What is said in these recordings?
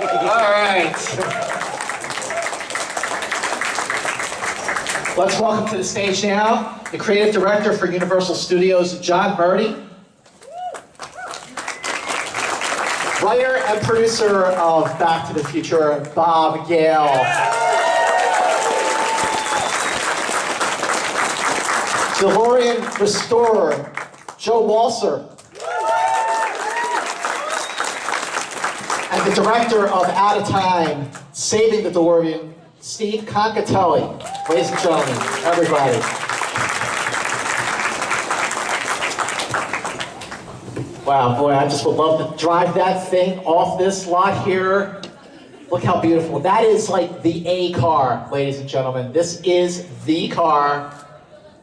All right. Let's welcome to the stage now the creative director for Universal Studios, John Murdy. Writer and producer of Back to the Future, Bob Gale. DeLorean restorer, Joe Walser. And the director of Outatime, Saving the DeLorean, Steve Concotelli. Ladies and gentlemen, everybody. Wow, boy, I just would love to drive that thing off this lot here. Look how beautiful. That is like the A car, ladies and gentlemen. This is the car,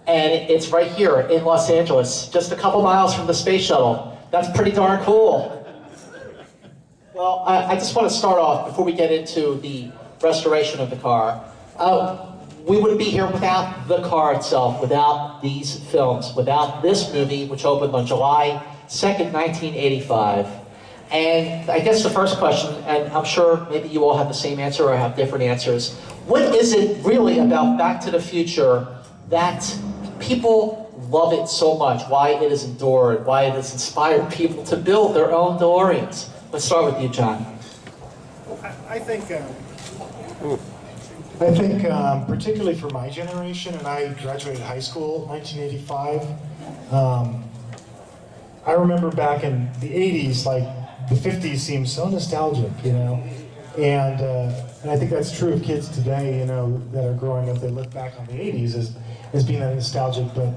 and it's right here in Los Angeles, just a couple miles from the space shuttle. That's pretty darn cool. Well, I just want to start off, before we get into the restoration of the car, we wouldn't be here without the car itself, without these films, without this movie, which opened on July 2nd, 1985. And I guess the first question, and I'm sure maybe you all have the same answer or have different answers, what is it really about Back to the Future that people love it so much? Why it has endured, why it has inspired people to build their own DeLoreans? Let's start with you, John. I think particularly for my generation, and I graduated high school in 1985, I remember back in the 80s, like the 50s seems so nostalgic, you know, and I think that's true of kids today, you know, that are growing up. They look back on the 80s as being that nostalgic, but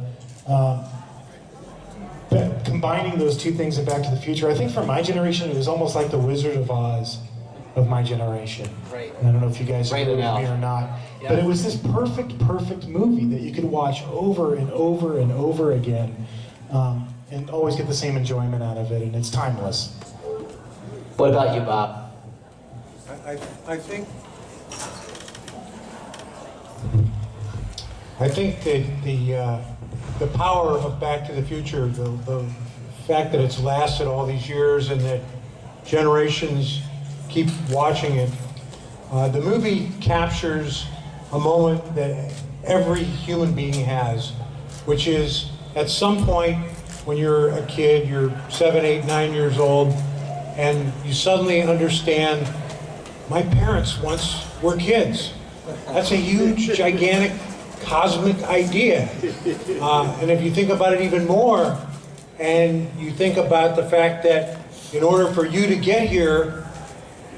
combining those two things in Back to the Future, I think for my generation, it was almost like the Wizard of Oz of my generation. Right. And I don't know if you guys agree with me or not, yeah. But it was this perfect movie that you could watch over and over and over again, and always get the same enjoyment out of it, and it's timeless. What about you, Bob? I think that the power of Back to the Future, the fact that it's lasted all these years and that generations keep watching it, the movie captures a moment that every human being has, which is at some point when you're a kid, you're 7, 8, 9 years old, and you suddenly understand, my parents once were kids. That's a huge, gigantic, cosmic idea. And if you think about it even more, and you think about the fact that in order for you to get here,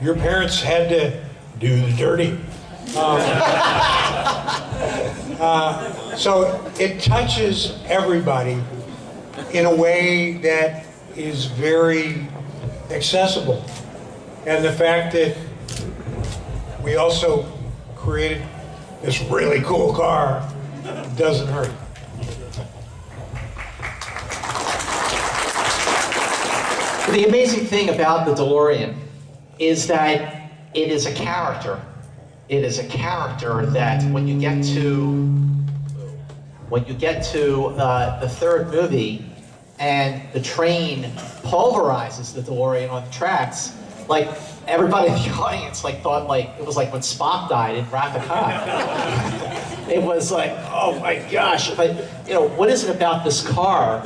your parents had to do the dirty. So it touches everybody in a way that is very accessible. And the fact that we also created this really cool car doesn't hurt. The amazing thing about the DeLorean is that it is a character. It is a character that when you get to the third movie and the train pulverizes the DeLorean on the tracks, like everybody in the audience thought it was like when Spock died in Wrath of Khan. It was like, oh my gosh! But what is it about this car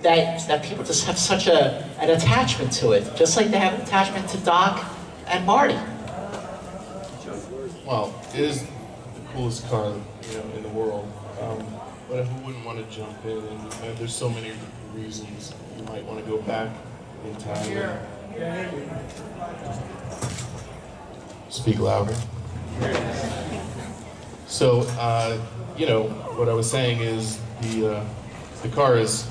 that people just have such an attachment to it, just like they have an attachment to Doc and Marty? Well, it is the coolest car, in the world. But who wouldn't want to jump in? And there's so many reasons you might want to go back in time. Speak louder. So, what I was saying is the car is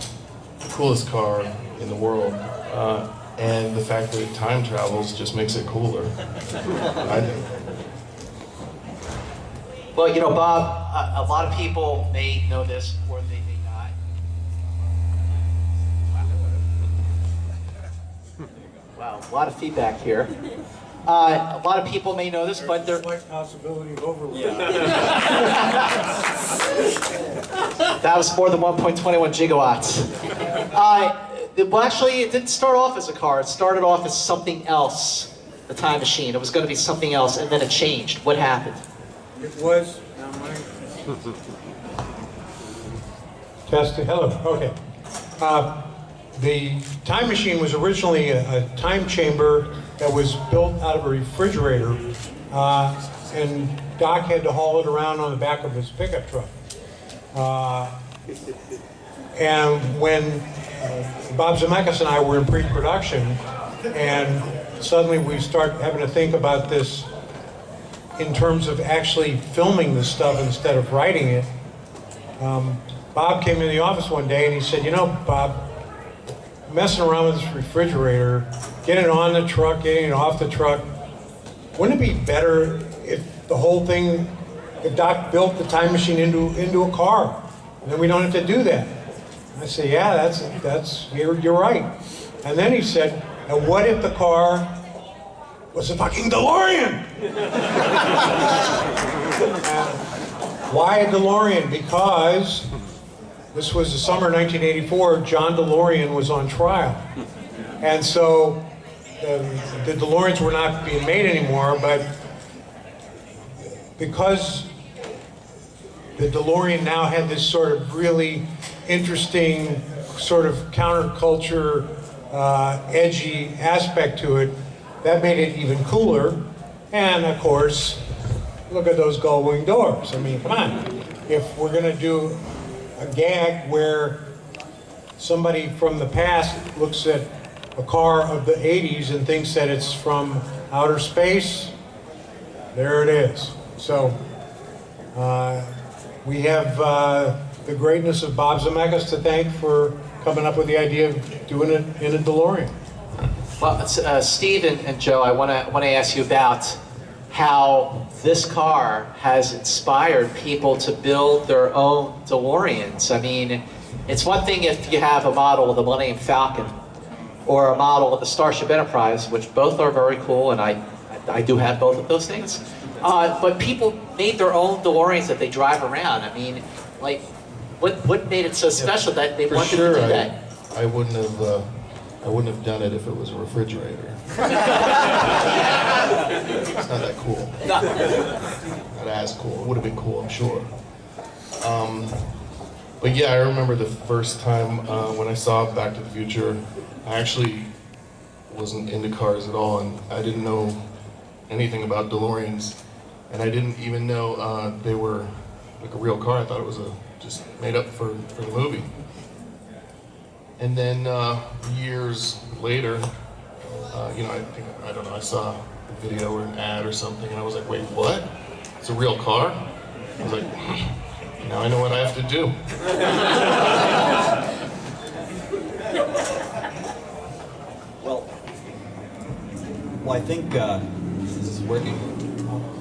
the coolest car in the world, and the fact that it time travels just makes it cooler, I think. Well, Bob, a lot of people may know this or they may not. Wow, a lot of feedback here. A lot of people may know this, but there's a slight possibility of overload. That was more than 1.21 gigawatts. Well, actually, it didn't start off as a car. It started off as something else. the time machine. It was going to be something else, and then it changed. What happened? It was. Testing. Hello. Okay. The time machine was originally a time chamber that was built out of a refrigerator, and Doc had to haul it around on the back of his pickup truck. And when Bob Zemeckis and I were in pre-production, and suddenly we start having to think about this in terms of actually filming this stuff instead of writing it, Bob came in the office one day and he said, you know, Bob, messing around with this refrigerator, getting it on the truck, getting it off the truck, wouldn't it be better if the whole thing, if Doc built the time machine into a car, and then we don't have to do that? I said, yeah, you're right. And then he said, and what if the car was a fucking DeLorean? Why a DeLorean? Because this was the summer of 1984, John DeLorean was on trial. And so the DeLoreans were not being made anymore, but because the DeLorean now had this sort of really interesting sort of counterculture, edgy aspect to it, that made it even cooler. And of course, look at those gull-wing doors. I mean, come on. If we're gonna do a gag where somebody from the past looks at a car of the 80s and thinks that it's from outer space, there it is. So we have the greatness of Bob Zemeckis to thank for coming up with the idea of doing it in a DeLorean. Well, Steve and Joe, I want to ask you about how this car has inspired people to build their own DeLoreans. I mean, it's one thing if you have a model of the Millennium Falcon or a model of the Starship Enterprise, which both are very cool, and I do have both of those things. But people made their own DeLoreans that they drive around. I mean, like, what made it so special that they wanted to do that? I wouldn't have done it if it was a refrigerator. It's not that cool. Not as cool. It would have been cool, I'm sure. But yeah, I remember the first time when I saw Back to the Future. I actually wasn't into cars at all, and I didn't know anything about DeLoreans, and I didn't even know they were like a real car. I thought it was just made up for the movie. And then years later, you know, I don't know, I saw a video or an ad or something, and I was like, wait, what? It's a real car? I was like, now I know what I have to do. Well, I think this is working.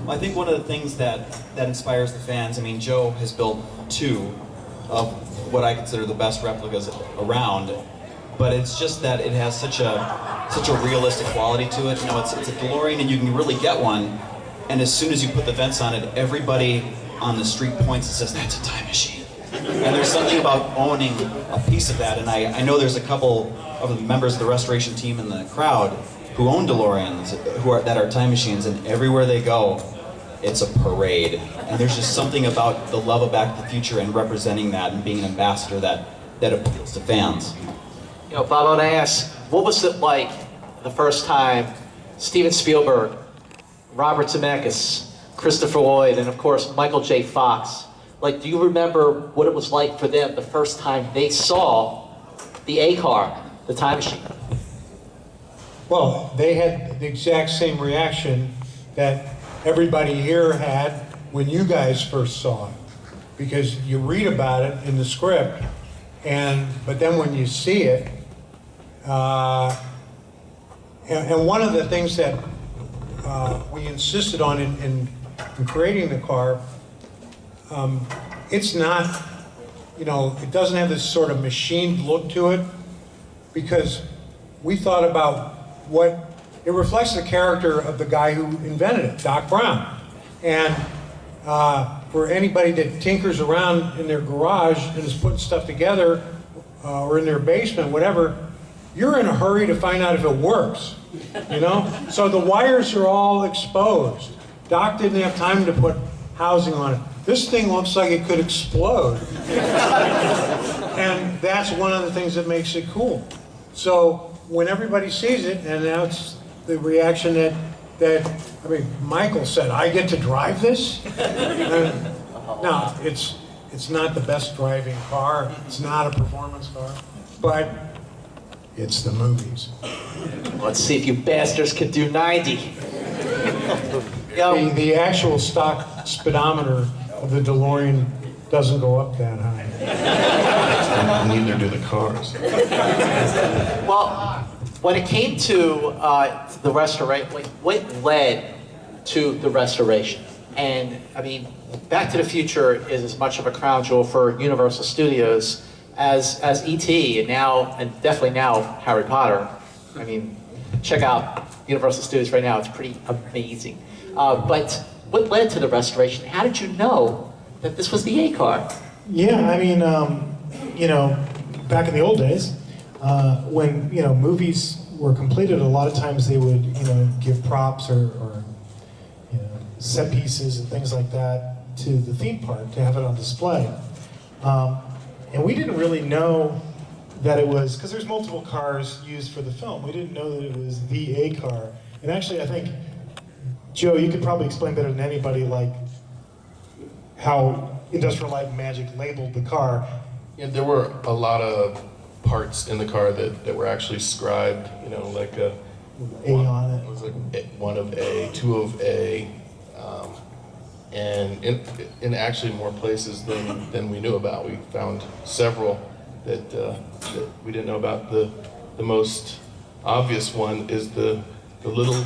Well, I think one of the things that inspires the fans. I mean, Joe has built 2 of what I consider the best replicas around, but it's just that it has such a realistic quality to it. You know, it's a DeLorean, and you can really get one, and as soon as you put the vents on it, everybody on the street points and says, "That's a time machine." And there's something about owning a piece of that, and I know there's a couple of the members of the restoration team in the crowd who own DeLoreans that are time machines, and everywhere they go, it's a parade. And there's just something about the love of Back to the Future and representing that and being an ambassador that appeals to fans. You know, Bob, I want to ask, what was it like the first time Steven Spielberg, Robert Zemeckis, Christopher Lloyd, and of course Michael J. Fox, like, do you remember what it was like for them the first time they saw the A car, the time machine? Well, they had the exact same reaction that everybody here had when you guys first saw it, because you read about it in the script, but then when you see it, and one of the things that we insisted on in creating the car, it's not, you know, it doesn't have this sort of machined look to it, because we thought about it reflects the character of the guy who invented it, Doc Brown. And for anybody that tinkers around in their garage and is putting stuff together, or in their basement, whatever, you're in a hurry to find out if it works, you know? So the wires are all exposed. Doc didn't have time to put housing on it. This thing looks like it could explode. And that's one of the things that makes it cool. So when everybody sees it, and that's the reaction that I mean, Michael said, I get to drive this? No, it's not the best driving car. It's not a performance car. But it's the movies. Let's see if you bastards can do 90. The actual stock speedometer of the DeLorean doesn't go up that high. And neither do the cars. Well, when it came to the restoration, what led to the restoration? And I mean, Back to the Future is as much of a crown jewel for Universal Studios as E.T. and definitely now Harry Potter. I mean, check out Universal Studios right now; it's pretty amazing. But what led to the restoration? How did you know that this was the A car? Yeah, I mean, you know, back in the old days, when, you know, movies were completed, a lot of times they would, you know, give props or you know, set pieces and things like that to the theme park to have it on display. And we didn't really know that it was, because there's multiple cars used for the film, we didn't know that it was the A car. And actually, I think, Joe, you could probably explain better than anybody, like, how Industrial Light and Magic labeled the car. Yeah, there were a lot of parts in the car that were actually scribed, you know, like A on it. It was like one of A, two of A, and in actually more places than we knew about. We found several that we didn't know about. The most obvious one is the little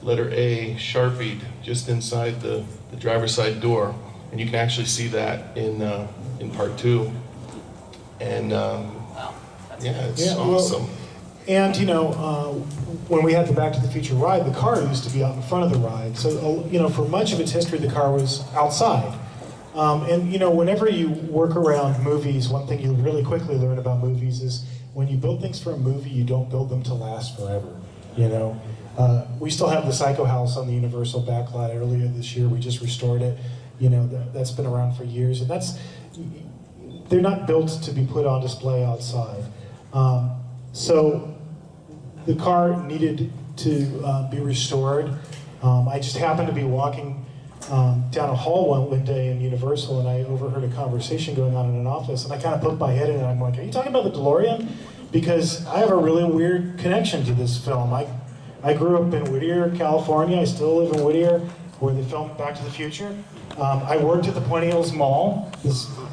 letter A Sharpied just inside the driver's side door, and you can actually see that in part 2. And yeah, it's awesome. Well, and you know, when we had the Back to the Future ride, the car used to be out in front of the ride. So you know, for much of its history, the car was outside. And you know, whenever you work around movies, one thing you really quickly learn about movies is when you build things for a movie, you don't build them to last forever. You know, we still have the Psycho House on the Universal backlot. Earlier this year, we just restored it. You know, that's been around for years, and they're not built to be put on display outside. So the car needed to be restored. I just happened to be walking down a hall one day in Universal, and I overheard a conversation going on in an office, and I kind of poked my head in, and I'm like, are you talking about the DeLorean? Because I have a really weird connection to this film. I grew up in Whittier, California. I still live in Whittier, where they filmed Back to the Future. I worked at the Point Hills Mall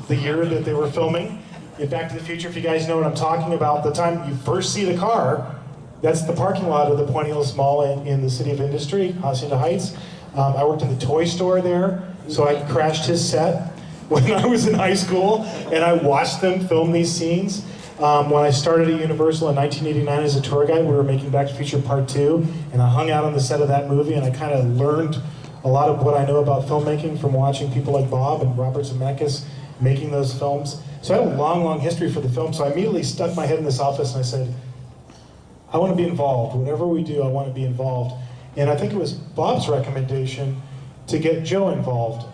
the year that they were filming in Back to the Future. If you guys know what I'm talking about, the time you first see the car, that's the parking lot of the Point Hills Mall in the City of Industry, Hacienda Heights. I worked in the toy store there, so I crashed his set when I was in high school, and I watched them film these scenes. When I started at Universal in 1989 as a tour guide, we were making Back to the Future Part 2, and I hung out on the set of that movie, and I kind of learned a lot of what I know about filmmaking from watching people like Bob and Robert Zemeckis making those films. So I had a long, long history for the film, so I immediately stuck my head in this office and I said, I want to be involved. Whatever we do, I want to be involved. And I think it was Bob's recommendation to get Joe involved.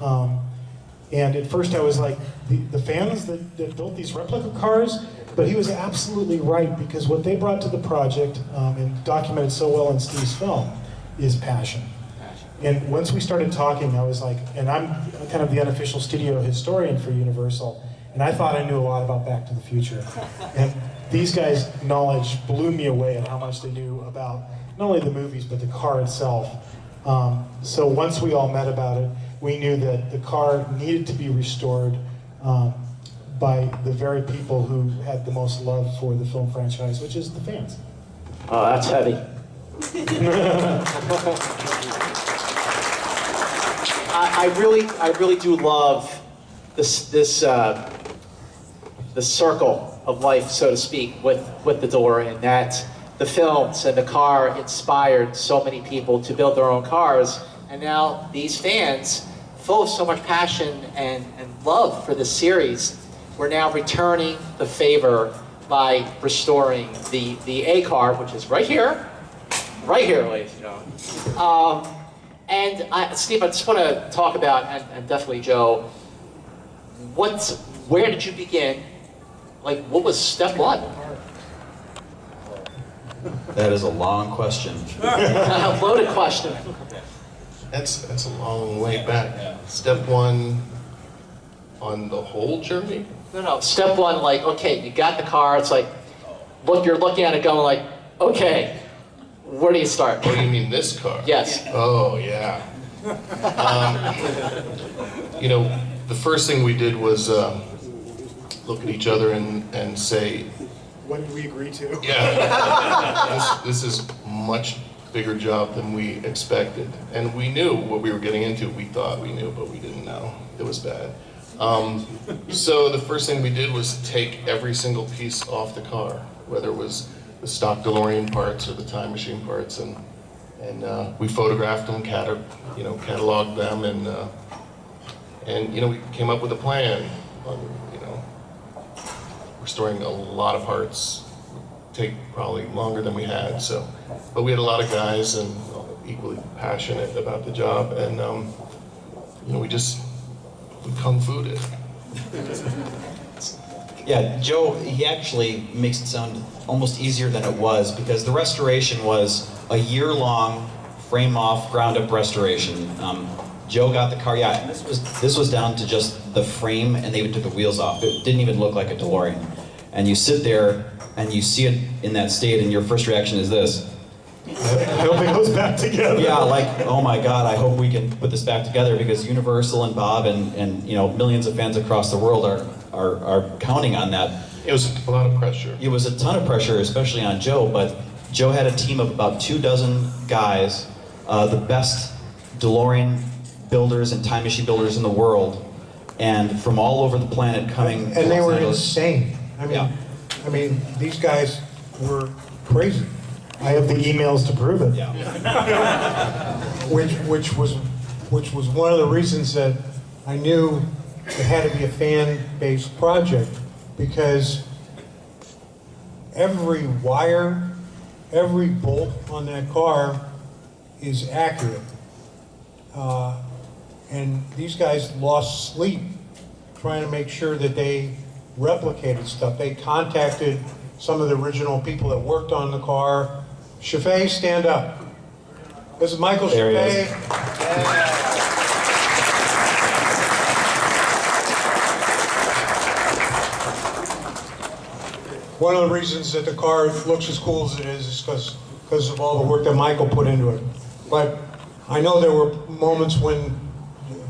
And at first I was like, the fans that built these replica cars, but he was absolutely right, because what they brought to the project, and documented so well in Steve's film, is passion. And once we started talking, I was like, and I'm kind of the unofficial studio historian for Universal, and I thought I knew a lot about Back to the Future. And these guys' knowledge blew me away at how much they knew about not only the movies, but the car itself. So once we all met about it, we knew that the car needed to be restored by the very people who had the most love for the film franchise, which is the fans. Oh, that's heavy. I really do love the circle of life, so to speak, with the DeLorean. That the films and the car inspired so many people to build their own cars, and now these fans, full of so much passion and love for this series, we're now returning the favor by restoring the A car, which is right here, ladies and gentlemen. Steve, I just want to talk about, and definitely Joe, where did you begin? Like, what was step one? That is a long question. Loaded question. That's a long way back. Step one on the whole journey? No. Step one, like, okay, you got the car. It's like, you're looking at it going like, okay, where do you start? Oh, you mean this car? Yes. Oh, yeah. The first thing we did was look at each other and say, What did we agree to? yeah, this is much bigger job than we expected. And we knew what we were getting into. We thought we knew, but we didn't know. It was bad. So the first thing we did was take every single piece off the car, whether it was the stock DeLorean parts or the time machine parts, and we photographed them, cataloged them, and we came up with a plan on restoring a lot of parts. Take probably longer than we had, but we had a lot of guys and equally passionate about the job, and we kung fu'd it. Yeah, Joe, he actually makes it sound almost easier than it was, because the restoration was a year-long frame-off, ground-up restoration. Joe got the car, and this was down to just the frame, and they even took the wheels off. It didn't even look like a DeLorean. And you sit there, and you see it in that state, and your first reaction is this. I hope it goes back together. Yeah, like, oh my God, I hope we can put this back together, because Universal and Bob and millions of fans across the world are counting on that. It was a lot of pressure. It was a ton of pressure, especially on Joe, but Joe had a team of about 24 guys, the best DeLorean builders and time machine builders in the world, and from all over the planet coming. And they were insane. Yeah. I mean, these guys were crazy. I have the emails to prove it. Yeah. which was one of the reasons that I knew it had to be a fan-based project, because every wire, every bolt on that car is accurate. And these guys lost sleep trying to make sure that they replicated stuff. They contacted some of the original people that worked on the car. Chaffee, stand up. This is Michael There he Chaffee. is. One of the reasons that the car looks as cool as it is because of all the work that Michael put into it. But I know there were moments when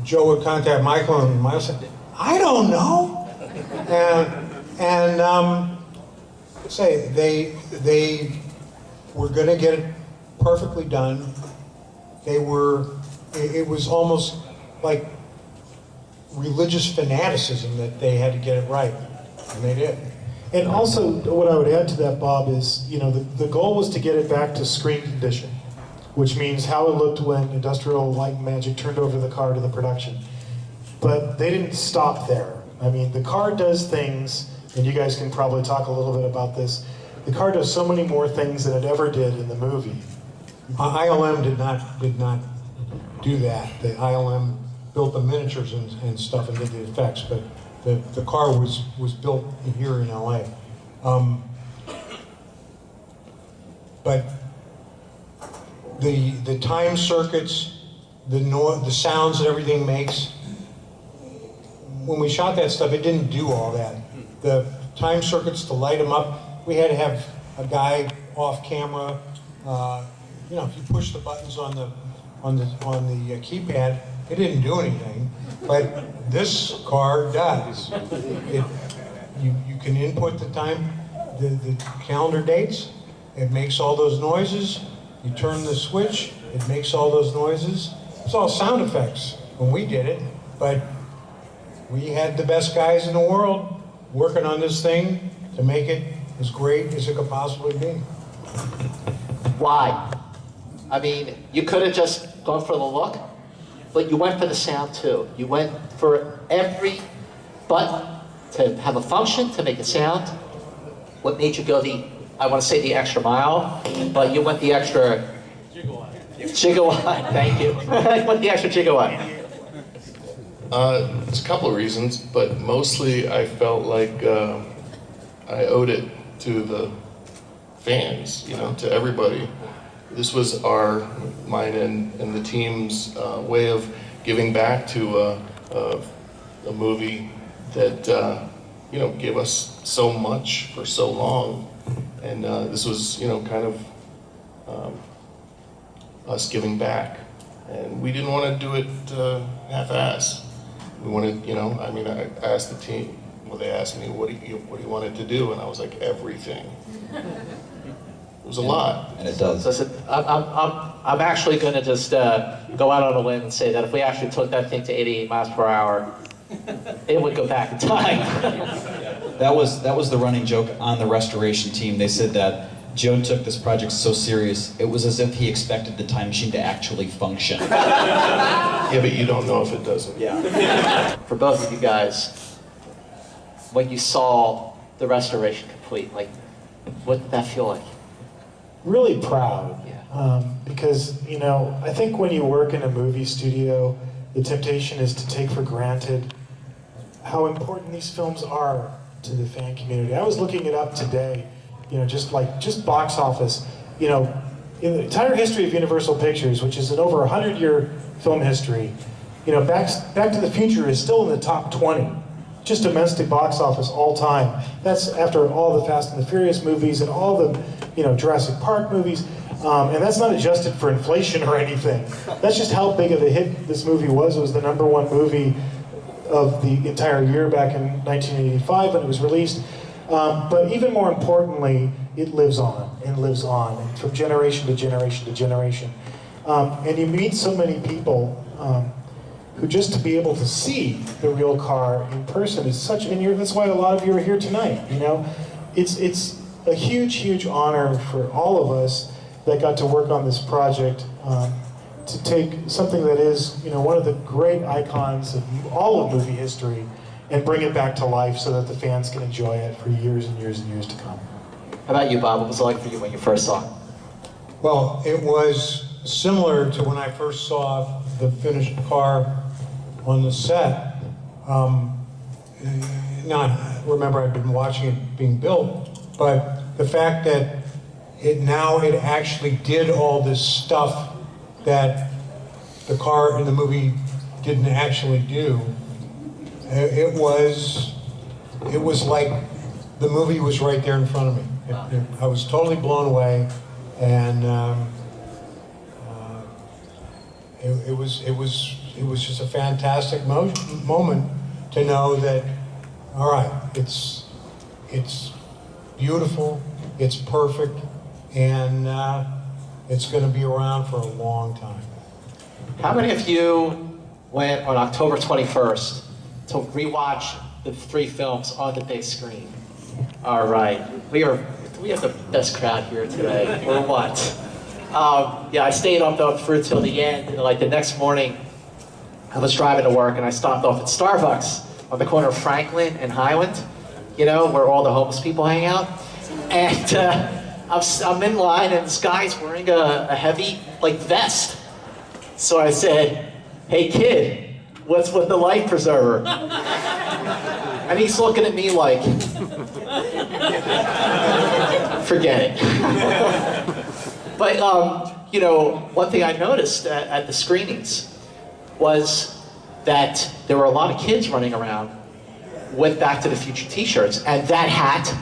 Joe would contact Michael, and Michael said, I don't know. And say they were going to get it perfectly done. It was almost like religious fanaticism that they had to get it right, and they did. And also, what I would add to that, Bob, is the goal was to get it back to screen condition, which means how it looked when Industrial Light and Magic turned over the car to the production. But they didn't stop there. I mean, the car does things, and you guys can probably talk a little bit about this. The car does so many more things than it ever did in the movie. ILM did not do that. The ILM built the miniatures and stuff and did the effects, but the car was built here in LA. But the time circuits, the sounds that everything makes, when we shot that stuff, it didn't do all that. The time circuits, to light them up, we had to have a guy off camera. If you push the buttons on the keypad, it didn't do anything. But this car does. You can input the time, the calendar dates. It makes all those noises. You turn the switch, it makes all those noises. It's all sound effects when we did it, but we had the best guys in the world working on this thing to make it as great as it could possibly be. Why? I mean, you could have just gone for the look, but you went for the sound too. You went for every button to have a function, to make a sound. what made you go I want to say the extra mile, but you went the extra gigawatt. Thank you. You went the extra gigawatt. It's a couple of reasons, but mostly I felt like I owed it to the fans, to everybody. This was mine and the team's way of giving back to a movie that gave us so much for so long, and this was kind of us giving back, and we didn't want to do it half-ass. We wanted, I asked the team. Well, they asked me, what do you want it to do, and I was like, everything. It was a lot. And it does. So I'm actually going to just go out on a limb and say that if we actually took that thing to 88 miles per hour, it would go back in time. That was the running joke on the restoration team. They said that Joe took this project so serious, it was as if he expected the time machine to actually function. Yeah, but you don't know if it doesn't. Yeah. For both of you guys, when you saw the restoration complete, like, what did that feel like? Really proud. Because, I think when you work in a movie studio, the temptation is to take for granted how important these films are to the fan community. I was looking it up today, just box office, in the entire history of Universal Pictures, which is an over 100-year film history, Back to the Future is still in the top 20, just domestic box office all time. That's after all the Fast and the Furious movies and all the, Jurassic Park movies, and that's not adjusted for inflation or anything. That's just how big of a hit this movie was. It was the #1 movie of the entire year back in 1985 when it was released. But even more importantly, it lives on and lives on from generation to generation to generation. And you meet so many people who just to be able to see the real car in person is such, and that's why a lot of you are here tonight. It's a huge, huge honor for all of us that got to work on this project to take something that is, one of the great icons of all of movie history and bring it back to life so that the fans can enjoy it for years and years and years to come. How about you, Bob? What was it like for you when you first saw it? Well, it was similar to when I first saw the finished car on the set. Remember, I'd been watching it being built, but the fact that it actually did all this stuff that the car in the movie didn't actually do. It was like the movie was right there in front of me. I was totally blown away, and it was just a fantastic moment to know that, all right, it's beautiful, it's perfect, and it's going to be around for a long time. How many of you went on October 21st to rewatch the 3 films on the big screen? All right, we have the best crowd here today, or what? Yeah, I stayed up though through till the end, and like the next morning, I was driving to work and I stopped off at Starbucks on the corner of Franklin and Highland, where all the homeless people hang out. And I'm in line and this guy's wearing a heavy vest. So I said, "Hey kid, what's with the life preserver?" And he's looking at me like, forget it. But one thing I noticed at the screenings was that there were a lot of kids running around with Back to the Future t-shirts, and that hat,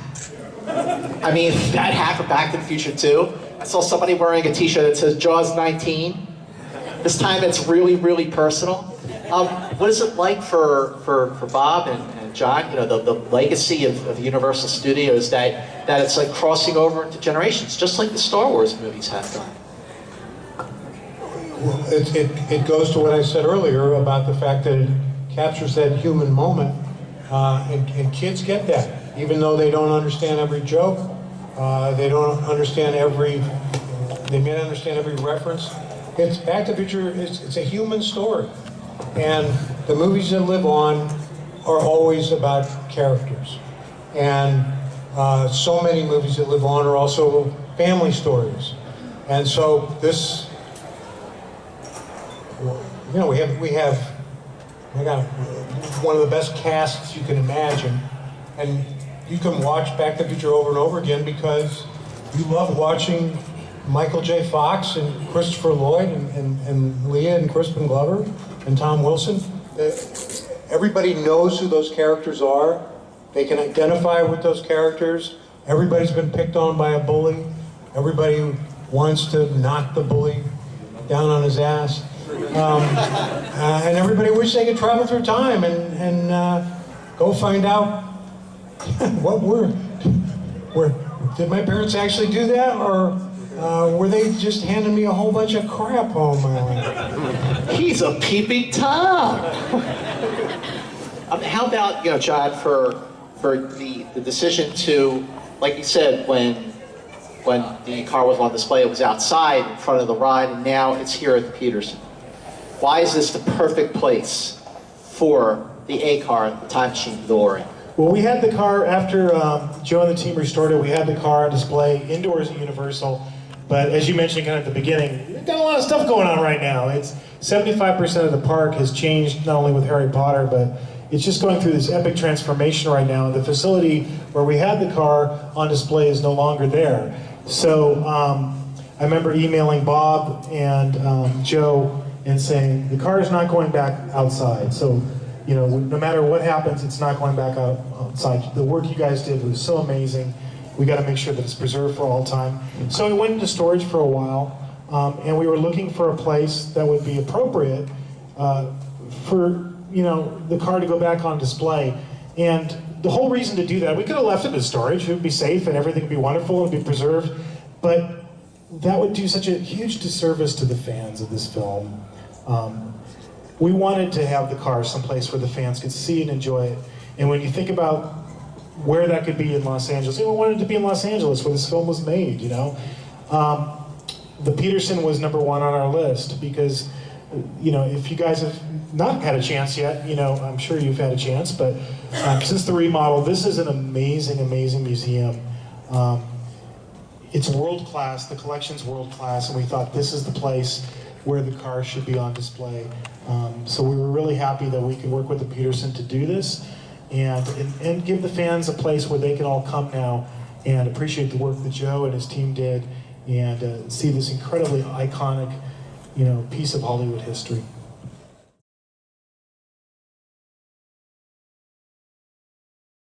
that hat for Back to the Future 2, I saw somebody wearing a t-shirt that says Jaws 19. This time it's really, really personal. What is it like for Bob and John, the legacy of Universal Studios, that it's like crossing over into generations, just like the Star Wars movies have done? Well, it goes to what I said earlier about the fact that it captures that human moment, and kids get that, even though they don't understand every joke, they don't understand they may not understand every reference. It's Back to the Future. It's a human story, and the movies that live on are always about characters, and So many movies that live on are also family stories. And so this, you know, we got one of the best casts you can imagine. And you can watch Back to the Future over and over again because you love watching Michael J. Fox and Christopher Lloyd and Leah and Crispin Glover and Tom Wilson. Everybody knows who those characters are. They can identify with those characters. Everybody's been picked on by a bully. Everybody wants to knock the bully down on his ass. And everybody wishes they could travel through time and go find out what did my parents actually do that, or were they just handing me a whole bunch of crap all my life? He's a peeping Tom. How about, you know, John, for the decision to, like you said, when the car was on display, it was outside in front of the ride, and now it's here at the Petersen. Why is this the perfect place for the A car, the time machine DeLorean? Well, we had the car after Joe and the team restored it. We had the car on display indoors at Universal. But as you mentioned kind of at the beginning, we've got a lot of stuff going on right now. It's 75% of the park has changed, not only with Harry Potter, but it's just going through this epic transformation right now. The facility where we had the car on display is no longer there. So I remember emailing Bob and Joe and saying, the car is not going back outside. So, you know, no matter what happens, it's not going back outside. The work you guys did was so amazing. We got to make sure that it's preserved for all time. So it went into storage for a while, and we were looking for a place that would be appropriate for, you know, the car to go back on display. And the whole reason to do that, we could have left it in storage. It would be safe and everything would be wonderful and be preserved. But that would do such a huge disservice to the fans of this film. We wanted to have the car someplace where the fans could see and enjoy it. And when you think about where that could be in Los Angeles, we wanted it to be in Los Angeles where this film was made, you know. The Petersen was #1 on our list because, you know, if you guys have not had a chance yet, you know, I'm sure you've had a chance, but since the remodel, this is an amazing, amazing museum. It's world class, the collection's world class, and we thought this is the place where the car should be on display. So we were really happy that we could work with the Petersen to do this and give the fans a place where they can all come now and appreciate the work that Joe and his team did and see this incredibly iconic, you know, piece of Hollywood history.